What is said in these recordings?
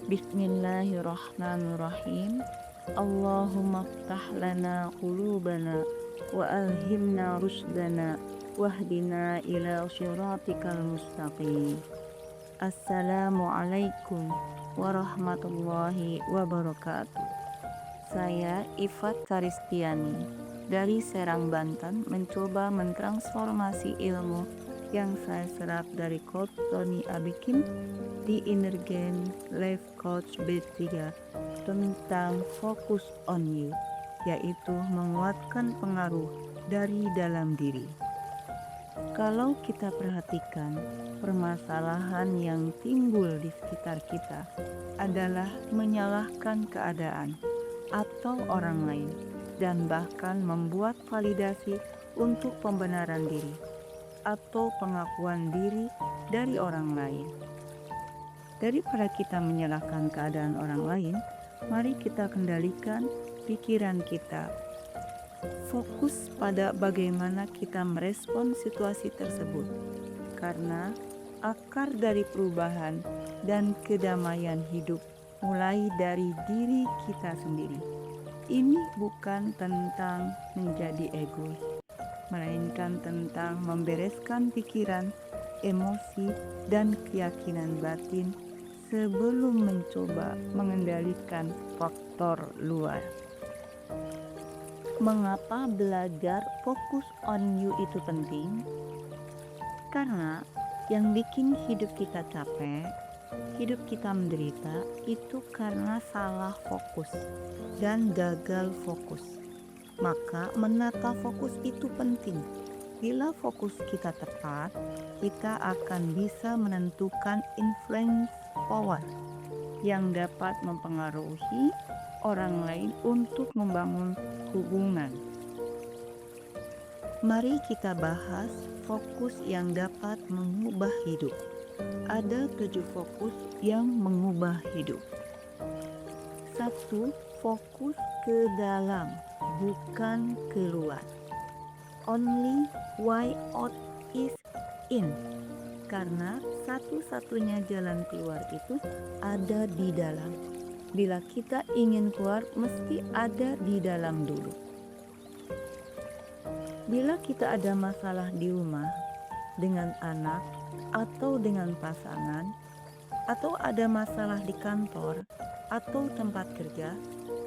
Bismillahirrahmanirrahim. Allahumma ftah lana qulubana wa alhimna rusdana wahdina ila siratikal mustaqim. Assalamualaikum warahmatullahi wabarakatuh. Saya Ifat Karistiani dari Serang, Banten, mencoba mentransformasi ilmu yang saya serap dari Coach Tony Abikin di Innergen Life Coach B3 tentang Focus on You, yaitu menguatkan pengaruh dari dalam diri. Kalau kita perhatikan, permasalahan yang timbul di sekitar kita adalah menyalahkan keadaan atau orang lain dan bahkan membuat validasi untuk pembenaran diri atau pengakuan diri dari orang lain. Daripada kita menyalahkan keadaan orang lain, mari kita kendalikan pikiran kita. Fokus pada bagaimana kita merespon situasi tersebut, karena akar dari perubahan dan kedamaian hidup mulai dari diri kita sendiri. Ini bukan tentang menjadi egois, melainkan tentang membereskan pikiran, emosi, dan keyakinan batin sebelum mencoba mengendalikan faktor luar. Mengapa belajar fokus on you itu penting? Karena yang bikin hidup kita capek, hidup kita menderita, itu karena salah fokus dan gagal fokus. Maka menata fokus itu penting. Bila fokus kita tepat, kita akan bisa menentukan influence power yang dapat mempengaruhi orang lain untuk membangun hubungan. Mari kita bahas fokus yang dapat mengubah hidup. Ada 7 fokus yang mengubah hidup. 1. Fokus ke dalam, bukan keluar. Only way out is in. Karena satu-satunya jalan keluar itu ada di dalam. Bila kita ingin keluar, mesti ada di dalam dulu. Bila kita ada masalah di rumah, dengan anak, atau dengan pasangan, atau ada masalah di kantor, atau tempat kerja,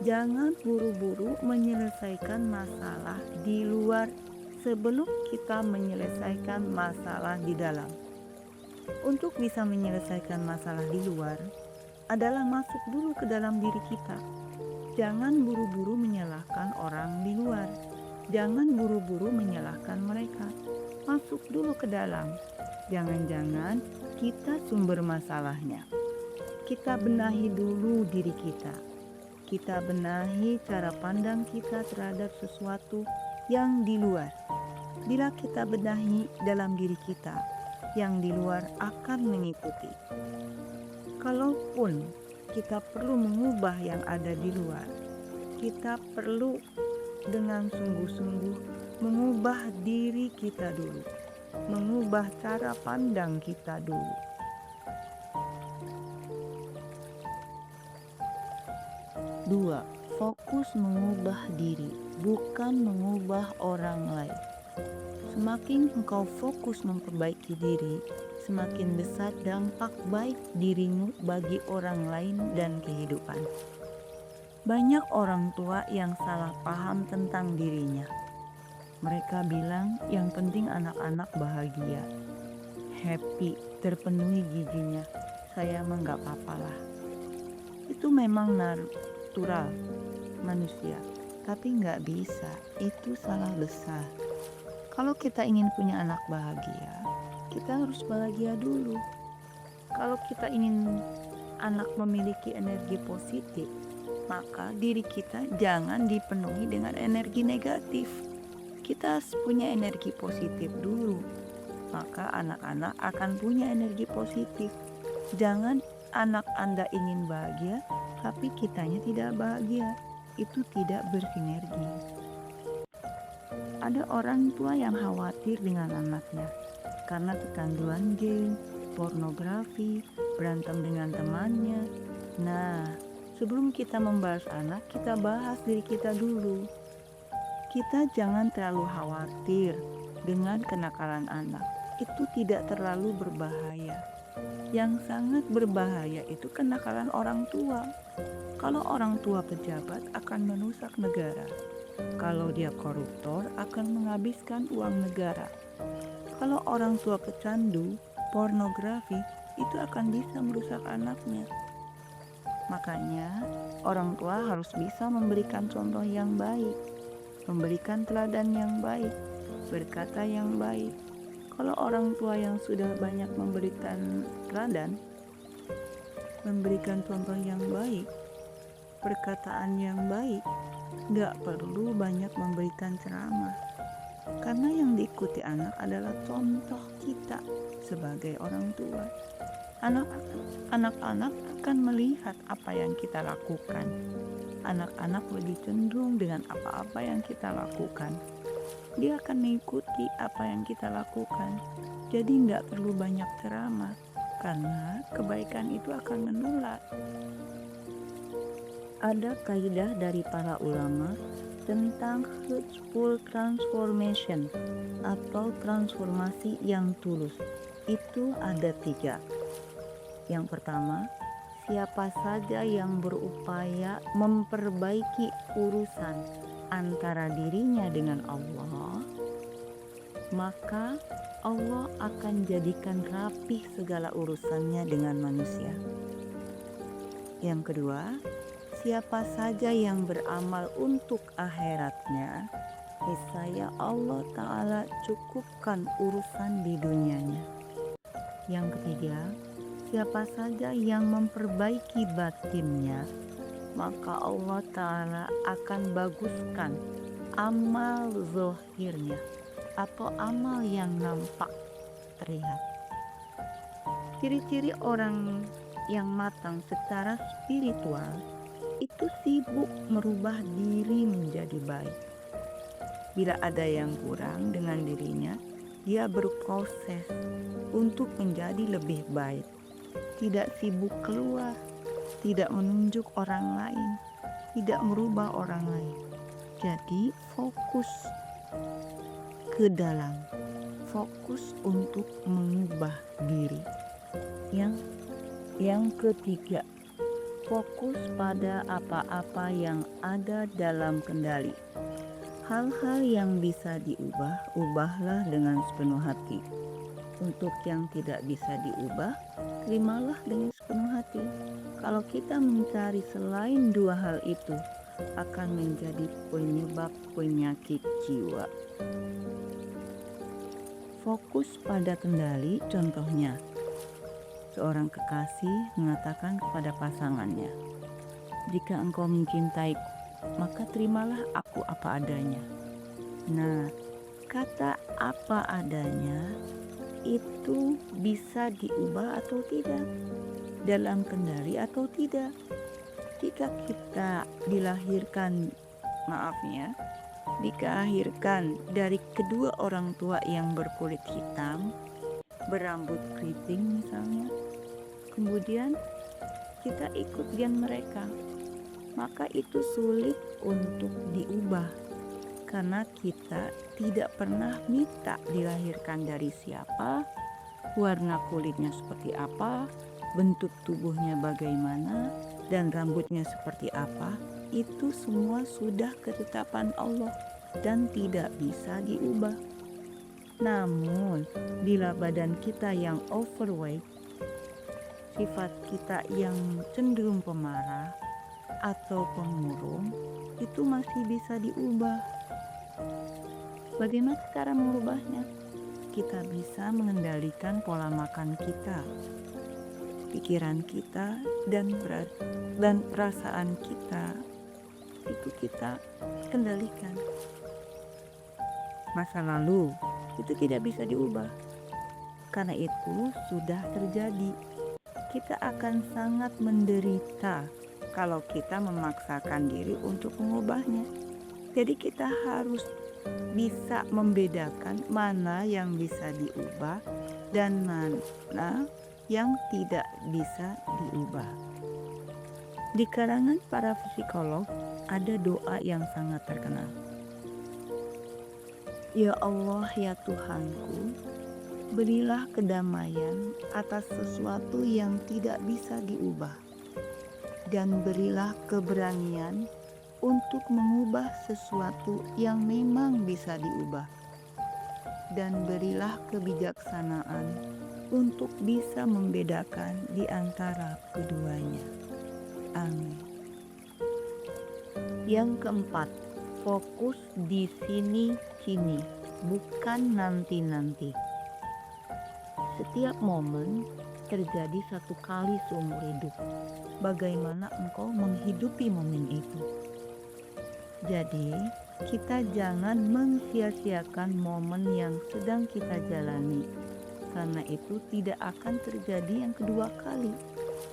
jangan buru-buru menyelesaikan masalah di luar sebelum kita menyelesaikan masalah di dalam. Untuk bisa menyelesaikan masalah di luar, adalah masuk dulu ke dalam diri kita. Jangan buru-buru menyalahkan orang di luar. Jangan buru-buru menyalahkan mereka. Masuk dulu ke dalam. Jangan-jangan kita sumber masalahnya. Kita benahi dulu diri kita. Kita benahi cara pandang kita terhadap sesuatu yang di luar. Bila kita benahi dalam diri kita, yang di luar akan mengikuti. Kalaupun kita perlu mengubah yang ada di luar, kita perlu dengan sungguh-sungguh mengubah diri kita dulu, mengubah cara pandang kita dulu. 2. Fokus mengubah diri, bukan mengubah orang lain. Semakin engkau fokus memperbaiki diri, semakin besar dampak baik dirimu bagi orang lain dan kehidupan. Banyak orang tua yang salah paham tentang dirinya. Mereka bilang yang penting anak-anak bahagia, happy, terpenuhi gizinya. Saya mah gak apa-apalah. Itu memang natural manusia, tapi gak bisa. Itu salah besar. Kalau kita ingin punya anak bahagia, kita harus bahagia dulu. Kalau kita ingin anak memiliki energi positif, maka diri kita jangan dipenuhi dengan energi negatif. Kita harus punya energi positif dulu, maka anak-anak akan punya energi positif. Jangan anak Anda ingin bahagia, tapi kitanya tidak bahagia. Itu tidak bersinergi. Ada orang tua yang khawatir dengan anaknya karena kecanduan game, pornografi, berantem dengan temannya, Nah, sebelum kita membahas anak, kita bahas diri kita dulu. Kita jangan terlalu khawatir dengan kenakalan anak. Itu tidak terlalu berbahaya. Yang sangat berbahaya itu kenakalan orang tua. Kalau orang tua pejabat akan merusak negara. Kalau dia koruptor akan menghabiskan uang negara. Kalau orang tua pecandu, pornografi, itu akan bisa merusak anaknya. Makanya orang tua harus bisa memberikan contoh yang baik, memberikan teladan yang baik, berkata yang baik. Kalau orang tua yang sudah banyak memberikan teladan, memberikan contoh yang baik, perkataan yang baik, gak perlu banyak memberikan ceramah. Karena yang diikuti anak adalah contoh kita sebagai orang tua. Anak-anak akan melihat apa yang kita lakukan. Anak-anak lebih cenderung dengan apa-apa yang kita lakukan. Dia akan mengikuti apa yang kita lakukan. Jadi nggak perlu banyak ceramah, karena kebaikan itu akan menular. Ada kaidah dari para ulama tentang heartful transformation atau transformasi yang tulus. Itu ada 3. Yang pertama, siapa saja yang berupaya memperbaiki urusan antara dirinya dengan Allah, maka Allah akan jadikan rapih segala urusannya dengan manusia. Yang kedua, siapa saja yang beramal untuk akhiratnya, niscaya Allah Ta'ala cukupkan urusan di dunianya. Yang ketiga, siapa saja yang memperbaiki batinnya, maka Allah Ta'ala akan baguskan amal zahirnya atau amal yang nampak terlihat. Ciri-ciri orang yang matang secara spiritual itu sibuk merubah diri menjadi baik. Bila ada yang kurang dengan dirinya, dia berproses untuk menjadi lebih baik. Tidak sibuk keluar, tidak menunjuk orang lain, tidak merubah orang lain. Jadi fokus ke dalam, fokus untuk mengubah diri. Yang ketiga, fokus pada apa-apa yang ada dalam kendali. Hal-hal yang bisa diubah, ubahlah dengan sepenuh hati. Untuk yang tidak bisa diubah, terimalah dengan sepenuh hati. Kalau kita mencari selain 2 hal itu, akan menjadi penyebab penyakit jiwa. Fokus pada kendali, contohnya, seorang kekasih mengatakan kepada pasangannya, "Jika engkau mencintaiku, maka terimalah aku apa adanya." Nah, kata apa adanya itu bisa diubah atau tidak, dalam kendali atau tidak. Jika kita dilahirkan dari kedua orang tua yang berkulit hitam, berambut keriting misalnya, kemudian kita ikut gen mereka, maka itu sulit untuk diubah. Karena kita tidak pernah minta dilahirkan dari siapa, warna kulitnya seperti apa, bentuk tubuhnya bagaimana, dan rambutnya seperti apa. Itu semua sudah ketetapan Allah dan tidak bisa diubah. Namun, bila badan kita yang overweight, sifat kita yang cenderung pemarah atau pemurung, itu masih bisa diubah. Bagaimana cara mengubahnya? Kita bisa mengendalikan pola makan kita, pikiran kita, dan perasaan kita. Itu kita kendalikan. Masa lalu itu tidak bisa diubah. Karena itu sudah terjadi. Kita akan sangat menderita kalau kita memaksakan diri untuk mengubahnya. Jadi kita harus bisa membedakan mana yang bisa diubah dan mana yang tidak bisa diubah. Di kalangan para psikolog, ada doa yang sangat terkenal. Ya Allah, ya Tuhanku, berilah kedamaian atas sesuatu yang tidak bisa diubah, dan berilah keberanian untuk mengubah sesuatu yang memang bisa diubah, dan berilah kebijaksanaan untuk bisa membedakan di antara keduanya. Amin. Yang keempat, fokus di sini kini, bukan nanti-nanti. Setiap momen terjadi satu kali seumur hidup. Bagaimana engkau menghidupi momen itu? Jadi, kita jangan mensia-siakan momen yang sedang kita jalani, karena itu tidak akan terjadi yang kedua kali.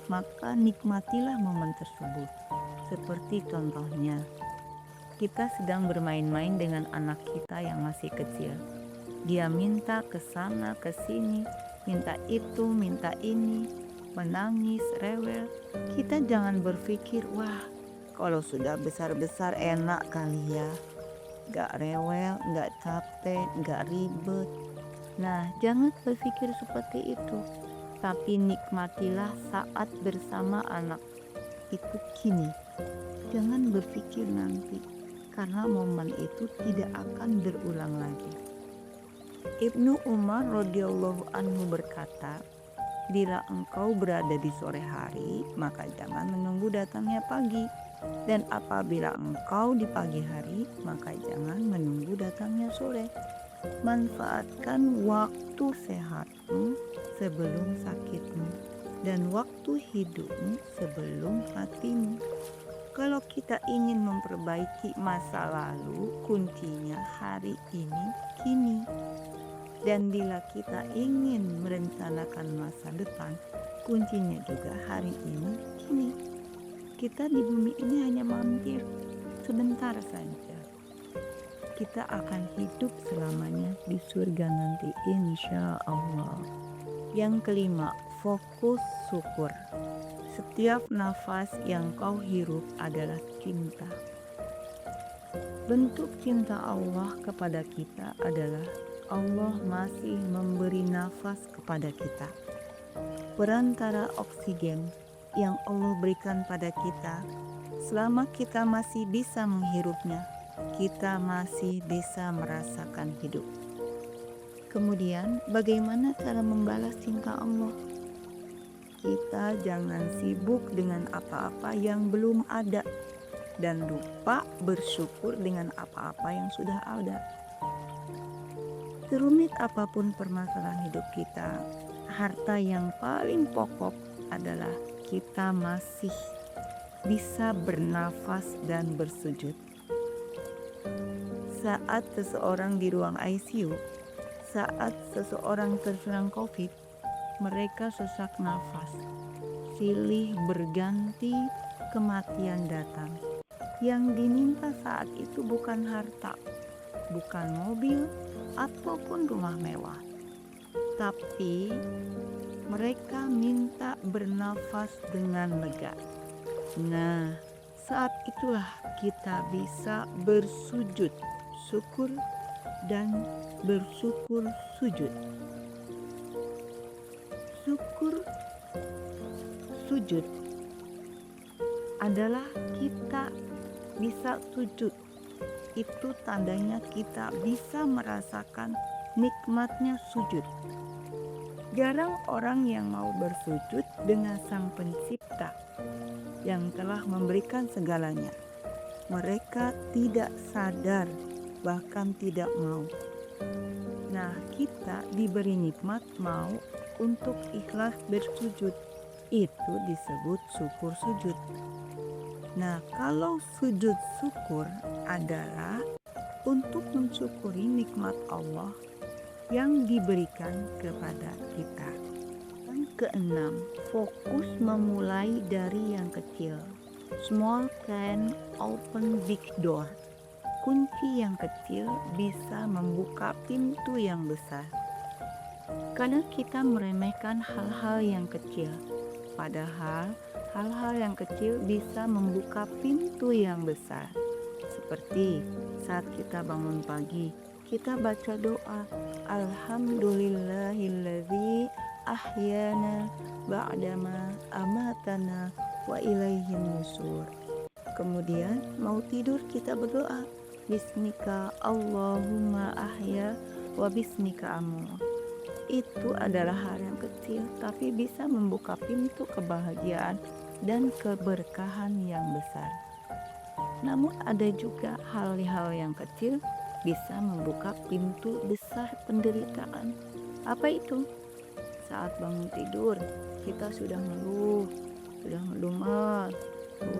Maka nikmatilah momen tersebut. Seperti contohnya, kita sedang bermain-main dengan anak kita yang masih kecil. Dia minta ke sana ke sini, minta itu, minta ini, menangis, rewel. Kita jangan berpikir, wah, kalau sudah besar-besar enak kali ya. Gak rewel, gak capek, gak ribet. Nah, jangan berpikir seperti itu. Tapi nikmatilah saat bersama anak itu kini. Jangan berpikir nanti, karena momen itu tidak akan berulang lagi. Ibnu Umar radhiyallahu anhu berkata, bila engkau berada di sore hari, maka jangan menunggu datangnya pagi. Dan apabila engkau di pagi hari, maka jangan menunggu datangnya sore. Manfaatkan waktu sehatmu sebelum sakitmu, dan waktu hidupmu sebelum matimu. Kalau kita ingin memperbaiki masa lalu, kuncinya hari ini, kini. Dan bila kita ingin merencanakan masa depan, kuncinya juga hari ini, kini. Kita di bumi ini hanya mampir sebentar saja. Kita akan hidup selamanya di surga nanti, insya Allah. Yang kelima, fokus syukur. Setiap nafas yang kau hirup adalah cinta. Bentuk cinta Allah kepada kita adalah Allah masih memberi nafas kepada kita. Perantara oksigen yang Allah berikan pada kita, selama kita masih bisa menghirupnya, kita masih bisa merasakan hidup. Kemudian, bagaimana cara membalas cinta Allah? Kita jangan sibuk dengan apa-apa yang belum ada dan lupa bersyukur dengan apa-apa yang sudah ada. Serumit apapun permasalahan hidup kita, harta yang paling pokok adalah kita masih bisa bernafas dan bersujud. Saat seseorang di ruang ICU, saat seseorang terserang COVID, mereka sesak nafas, silih berganti, kematian datang. Yang diminta saat itu bukan harta, bukan mobil, ataupun rumah mewah. Tapi mereka minta bernafas dengan lega. Nah, saat itulah kita bisa bersujud, syukur, dan bersyukur sujud. Syukur sujud adalah kita bisa sujud. Itu tandanya kita bisa merasakan nikmatnya sujud. Jarang orang yang mau bersujud dengan Sang Pencipta yang telah memberikan segalanya. Mereka tidak sadar, bahkan tidak mau. Nah, kita diberi nikmat mau untuk ikhlas bersujud. Itu disebut syukur sujud. Nah, kalau sujud syukur adalah untuk mensyukuri nikmat Allah yang diberikan kepada kita. Yang keenam, fokus memulai dari yang kecil. Small can open big door. Kunci yang kecil bisa membuka pintu yang besar. Kadang kita meremehkan hal-hal yang kecil, padahal hal-hal yang kecil bisa membuka pintu yang besar. Seperti saat kita bangun pagi, kita baca doa, Alhamdulillahilladzi ahyana ba'dama amatana wa ilaihin nusur. Kemudian mau tidur kita berdoa, Bismika Allahumma ahya wa bismika amut. Itu adalah hal yang kecil tapi bisa membuka pintu kebahagiaan dan keberkahan yang besar. Namun ada juga hal-hal yang kecil bisa membuka pintu besar penderitaan. Apa itu? Saat bangun tidur, kita sudah ngeluh, sudah ngedumel,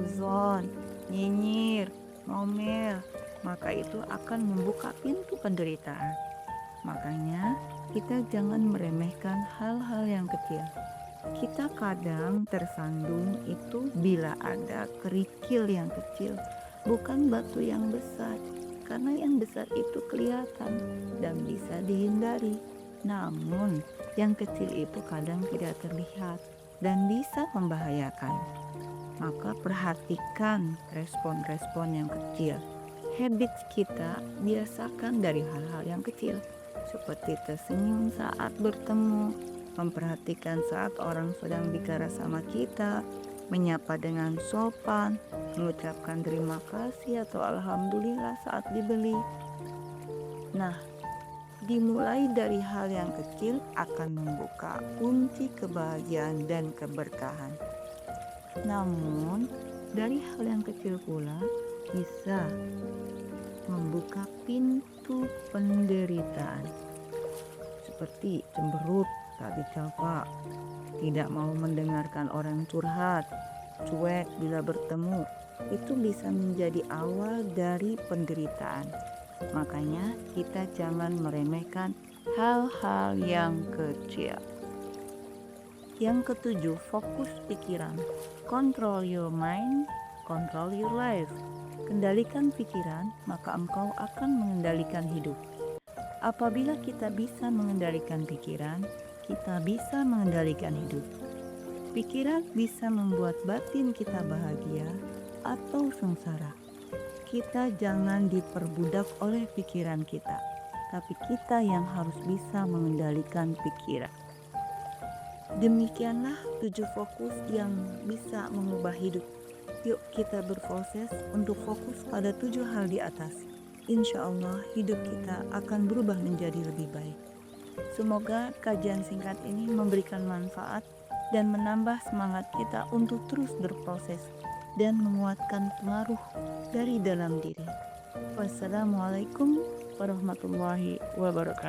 uzon, nyinyir, ngomel, maka itu akan membuka pintu penderitaan. Makanya kita jangan meremehkan hal-hal yang kecil. Kita kadang tersandung itu bila ada kerikil yang kecil, bukan batu yang besar, karena yang besar itu kelihatan dan bisa dihindari. Namun yang kecil itu kadang tidak terlihat dan bisa membahayakan. Maka perhatikan respon-respon yang kecil. Habits kita biasakan dari hal-hal yang kecil, seperti tersenyum saat bertemu, memperhatikan saat orang sedang bicara sama kita, menyapa dengan sopan, mengucapkan terima kasih atau alhamdulillah saat dibeli. Nah, dimulai dari hal yang kecil akan membuka kunci kebahagiaan dan keberkahan. Namun, dari hal yang kecil pula bisa membuka pintu penderitaan. Seperti cemberut, tak dicapa, tidak mau mendengarkan orang curhat, cuek bila bertemu, itu bisa menjadi awal dari penderitaan. Makanya kita jangan meremehkan hal-hal yang kecil. Yang ketujuh, fokus pikiran. Control your mind, control your life. Kendalikan pikiran, maka engkau akan mengendalikan hidup. Apabila kita bisa mengendalikan pikiran, kita bisa mengendalikan hidup. Pikiran bisa membuat batin kita bahagia atau sengsara. Kita jangan diperbudak oleh pikiran kita, tapi kita yang harus bisa mengendalikan pikiran. Demikianlah 7 fokus yang bisa mengubah hidup. Yuk kita berproses untuk fokus pada 7 hal di atas. Insya Allah hidup kita akan berubah menjadi lebih baik. Semoga kajian singkat ini memberikan manfaat dan menambah semangat kita untuk terus berproses dan menguatkan pengaruh dari dalam diri. Wassalamualaikum warahmatullahi wabarakatuh.